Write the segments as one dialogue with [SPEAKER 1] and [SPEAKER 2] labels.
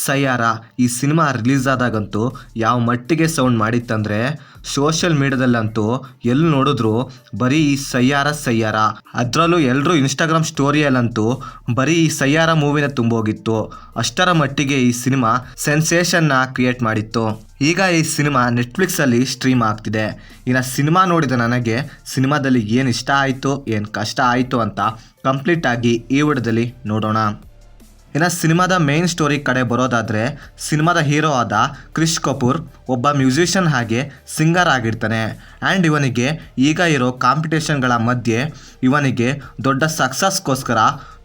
[SPEAKER 1] ಸಯ್ಯಾರ ಈ cinema release ಆದಾಗಂತೂ ಯಾವ ಮಟ್ಟಿಗೆ ಸೌಂಡ್ ಮಾಡಿತ್ತಂದರೆ ಸೋಷಿಯಲ್ ಮೀಡಿಯಾದಲ್ಲಂತೂ ಎಲ್ಲಿ ನೋಡಿದ್ರು ಬರೀ ಈ ಸಯ್ಯಾರ ಅದರಲ್ಲೂ ಎಲ್ಲರೂ ಇನ್ಸ್ಟಾಗ್ರಾಮ್ ಸ್ಟೋರಿಯಲ್ಲಂತೂ ಬರೀ ಈ ಸಯ್ಯಾರ ಮೂವಿನ ತುಂಬೋಗಿತ್ತು. ಅಷ್ಟರ ಮಟ್ಟಿಗೆ ಈ ಸಿನಿಮಾ ಸೆನ್ಸೇಷನ್ನ ಕ್ರಿಯೇಟ್ ಮಾಡಿತ್ತು. ಈಗ ಈ ಸಿನಿಮಾ ನೆಟ್ಫ್ಲಿಕ್ಸಲ್ಲಿ ಸ್ಟ್ರೀಮ್ ಆಗ್ತಿದೆ. ಇನ್ನು ಸಿನಿಮಾ ನೋಡಿದ ನನಗೆ ಸಿನಿಮಾದಲ್ಲಿ ಏನು ಇಷ್ಟ ಆಯಿತು ಏನು ಕಷ್ಟ ಆಯಿತು ಅಂತ ಕಂಪ್ಲೀಟಾಗಿ ಈ ವಿಡಿಯೋದಲ್ಲಿ ನೋಡೋಣ. ಇನ್ನು ಸಿನಿಮಾದ ಮೇನ್ ಸ್ಟೋರಿ ಕಡೆ ಬರೋದಾದರೆ, ಸಿನಿಮಾದ ಹೀರೋ ಆದ ಕ್ರಿಷ್ ಕಪೂರ್ ಒಬ್ಬ ಮ್ಯೂಸಿಷಿಯನ್ ಹಾಗೆ ಸಿಂಗರ್ ಆಗಿರ್ತಾನೆ. ಆ್ಯಂಡ್ ಇವನಿಗೆ ಈಗ ಇರೋ ಕಾಂಪಿಟೇಷನ್ಗಳ ಮಧ್ಯೆ ಇವನಿಗೆ ದೊಡ್ಡ ಸಕ್ಸಸ್ಗೋಸ್ಕರ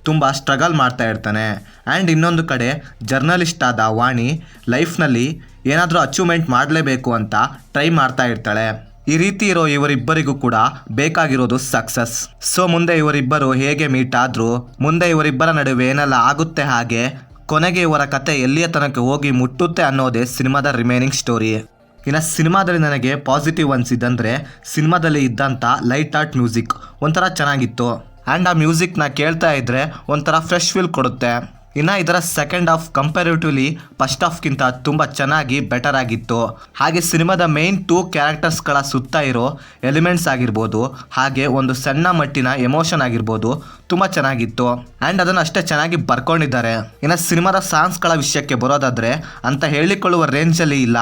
[SPEAKER 1] ತುಂಬ ಸ್ಟ್ರಗಲ್ ಮಾಡ್ತಾ ಇರ್ತಾನೆ. ಆ್ಯಂಡ್ ಇನ್ನೊಂದು ಕಡೆ ಜರ್ನಲಿಸ್ಟ್ ಆದ ವಾಣಿ ಲೈಫ್ನಲ್ಲಿ ಏನಾದರೂ ಅಚೀವ್ಮೆಂಟ್ ಮಾಡಲೇಬೇಕು ಅಂತ ಟ್ರೈ ಮಾಡ್ತಾ ಇರ್ತಾಳೆ. ಈ ರೀತಿ ಇರೋ ಇವರಿಬ್ಬರಿಗೂ ಕೂಡ ಬೇಕಾಗಿರೋದು ಸಕ್ಸಸ್. ಸೊ ಮುಂದೆ ಇವರಿಬ್ಬರು ಹೇಗೆ ಮೀಟ್ ಆದ್ರು, ಮುಂದೆ ಇವರಿಬ್ಬರ ನಡುವೆ ಏನೆಲ್ಲ ಆಗುತ್ತೆ, ಹಾಗೆ ಕೊನೆಗೆ ಇವರ ಕತೆ ಎಲ್ಲಿಯ ತನಕ ಹೋಗಿ ಮುಟ್ಟುತ್ತೆ ಅನ್ನೋದೇ ಸಿನಿಮಾದ ರಿಮೈನಿಂಗ್ ಸ್ಟೋರಿ. ಇನ್ನು ಸಿನಿಮಾದಲ್ಲಿ ನನಗೆ ಪಾಸಿಟಿವ್ ಅನಿಸಿದ್ದಂದರೆ ಸಿನಿಮಾದಲ್ಲಿ ಇದ್ದಂಥ ಲೈಟ್ ಆರ್ಟ್ ಮ್ಯೂಸಿಕ್ ಒಂಥರ ಚೆನ್ನಾಗಿತ್ತು. ಆ್ಯಂಡ್ ಆ ಮ್ಯೂಸಿಕ್ನ ಕೇಳ್ತಾ ಇದ್ದರೆ ಒಂಥರ ಫ್ರೆಶ್ ಫೀಲ್ ಕೊಡುತ್ತೆ. ಇನ್ನು ಇದರ ಸೆಕೆಂಡ್ ಹಾಫ್ ಕಂಪ್ಯಾರಿಟಿವ್ಲಿ ಫಸ್ಟ್ ಹಾಫ್ಗಿಂತ ತುಂಬ ಚೆನ್ನಾಗಿ ಬೆಟರ್ ಆಗಿತ್ತು. ಹಾಗೆ ಸಿನಿಮಾದ ಮೇನ್ 2 ಕ್ಯಾರೆಕ್ಟರ್ಸ್ಗಳ ಸುತ್ತ ಇರೋ ಎಲಿಮೆಂಟ್ಸ್ ಆಗಿರ್ಬೋದು, ಹಾಗೆ ಒಂದು ಸಣ್ಣ ಮಟ್ಟಿನ ಎಮೋಷನ್ ಆಗಿರ್ಬೋದು, ತುಂಬ ಚೆನ್ನಾಗಿತ್ತು. ಆ್ಯಂಡ್ ಅದನ್ನು ಅಷ್ಟೇ ಚೆನ್ನಾಗಿ ಬರ್ಕೊಂಡಿದ್ದಾರೆ. ಇನ್ನು ಸಿನಿಮಾದ ಸಾಂಗ್ಸ್ಗಳ ವಿಷಯಕ್ಕೆ ಬರೋದಾದರೆ ಅಂತ ಹೇಳಿಕೊಳ್ಳುವ ರೇಂಜಲ್ಲಿ ಇಲ್ಲ,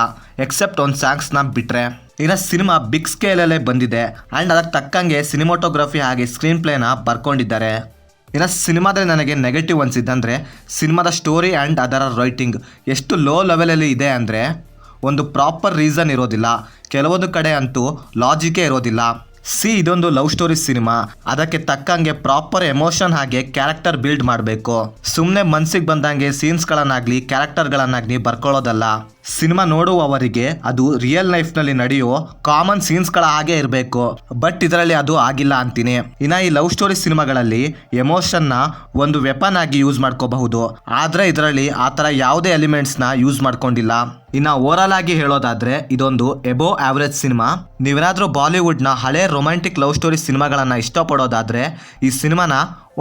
[SPEAKER 1] ಎಕ್ಸೆಪ್ಟ್ ಒಂದು ಸಾಂಗ್ಸ್ನ ಬಿಟ್ಟರೆ. ಇನ್ನು ಸಿನಿಮಾ ಬಿಗ್ ಸ್ಕೇಲಲ್ಲೇ ಬಂದಿದೆ. ಆ್ಯಂಡ್ ಅದಕ್ಕೆ ತಕ್ಕಂಗೆ ಸಿನಿಮಾಟೋಗ್ರಫಿ ಹಾಗೆ ಸ್ಕ್ರೀನ್ ಪ್ಲೇನ ಬರ್ಕೊಂಡಿದ್ದಾರೆ. ಇನ್ನು ಸಿನಿಮಾದಲ್ಲಿ ನನಗೆ ನೆಗೆಟಿವ್ ಅನಿಸಿದ್ದಂದರೆ ಸಿನಿಮಾದ ಸ್ಟೋರಿ ಆ್ಯಂಡ್ ಅದರ ರೈಟಿಂಗ್ ಎಷ್ಟು ಲೋ ಲೆವೆಲಲ್ಲಿ ಇದೆ ಅಂದರೆ ಒಂದು ಪ್ರಾಪರ್ ರೀಸನ್ ಇರೋದಿಲ್ಲ. ಕೆಲವೊಂದು ಕಡೆ ಅಂತೂ ಲಾಜಿಕೇ ಇರೋದಿಲ್ಲ. ಇದೊಂದು ಲವ್ ಸ್ಟೋರಿ ಸಿನಿಮಾ, ಅದಕ್ಕೆ ತಕ್ಕಂಗೆ ಪ್ರಾಪರ್ ಎಮೋಷನ್ ಹಾಗೆ ಕ್ಯಾರೆಕ್ಟರ್ ಬಿಲ್ಡ್ ಮಾಡಬೇಕು. ಸುಮ್ಮನೆ ಮನಸ್ಸಿಗೆ ಬಂದಂಗೆ ಸೀನ್ಸ್ಗಳನ್ನಾಗಲಿ ಕ್ಯಾರೆಕ್ಟರ್ಗಳನ್ನಾಗಲಿ ಬರ್ಕೊಳ್ಳೋದಲ್ಲ. ಸಿನಿಮಾ ನೋಡುವವರಿಗೆ ಅದು ರಿಯಲ್ ಲೈಫ್ನಲ್ಲಿ ನಡೆಯೋ ಕಾಮನ್ ಸೀನ್ಸ್ಗಳ ಹಾಗೆ ಇರಬೇಕು. ಬಟ್ ಇದರಲ್ಲಿ ಅದು ಆಗಿಲ್ಲ ಅಂತೀನಿ. ಇನ್ನು ಈ ಲವ್ ಸ್ಟೋರಿ ಸಿನಿಮಾಗಳಲ್ಲಿ ಎಮೋಷನ್ನ ಒಂದು ವೆಪನ್ ಆಗಿ ಯೂಸ್ ಮಾಡ್ಕೋಬಹುದು, ಆದರೆ ಇದರಲ್ಲಿ ಆ ಥರ ಯಾವುದೇ ಎಲಿಮೆಂಟ್ಸ್ನ ಯೂಸ್ ಮಾಡ್ಕೊಂಡಿಲ್ಲ. ಇನ್ನು ಓವರಾಲ್ ಆಗಿ ಹೇಳೋದಾದರೆ ಇದೊಂದು ಎಬೋವ್ ಆವ್ರೇಜ್ ಸಿನಿಮಾ. ನೀವೇನಾದರೂ ಬಾಲಿವುಡ್ನ ಹಳೆ ರೊಮ್ಯಾಂಟಿಕ್ ಲವ್ ಸ್ಟೋರಿ ಸಿನಿಮಾಗಳನ್ನು ಇಷ್ಟಪಡೋದಾದರೆ ಈ ಸಿನಿಮಾನ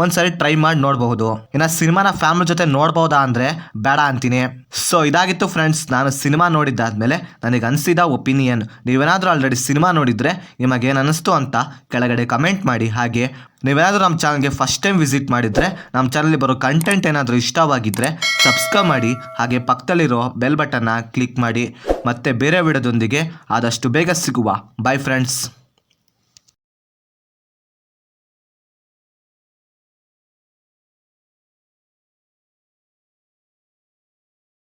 [SPEAKER 1] ಒಂದ್ಸರಿ ಟ್ರೈ ಮಾಡಿ ನೋಡಬಹುದು. ಇನ್ನು ಸಿನಿಮಾನ ಫ್ಯಾಮಿಲಿ ಜೊತೆ ನೋಡ್ಬೋದಾ ಅಂದರೆ ಬೇಡ ಅಂತೀನಿ. ಸೊ ಇದಾಗಿತ್ತು ಫ್ರೆಂಡ್ಸ್, ನಾನು ಸಿನಿಮಾ ನೋಡಿದ್ದಾದ್ಮೇಲೆ ನನಗೆ ಅನಿಸಿದ ಒಪಿನಿಯನ್. ನೀವೇನಾದರೂ ಆಲ್ರೆಡಿ ಸಿನಿಮಾ ನೋಡಿದರೆ ನಿಮಗೇನು ಅನ್ನಿಸ್ತು ಅಂತ ಕೆಳಗಡೆ ಕಮೆಂಟ್ ಮಾಡಿ. ಹಾಗೆ ನೀವೇನಾದರೂ ನಮ್ಮ ಚಾನಲ್ಗೆ ಫಸ್ಟ್ ಟೈಮ್ ವಿಸಿಟ್ ಮಾಡಿದರೆ ನಮ್ಮ ಚಾನಲ್ಗೆ ಬರೋ ಕಂಟೆಂಟ್ ಏನಾದರೂ ಇಷ್ಟವಾಗಿದ್ದರೆ ಸಬ್ಸ್ಕ್ರೈಬ್ ಮಾಡಿ, ಹಾಗೆ ಪಕ್ಕದಲ್ಲಿರೋ ಬೆಲ್ ಬಟನ್ನ ಕ್ಲಿಕ್ ಮಾಡಿ. ಮತ್ತೆ ಬೇರೆ ವಿಡಿಯೋದೊಂದಿಗೆ ಆದಷ್ಟು ಬೇಗ ಸಿಗುವ. By friends.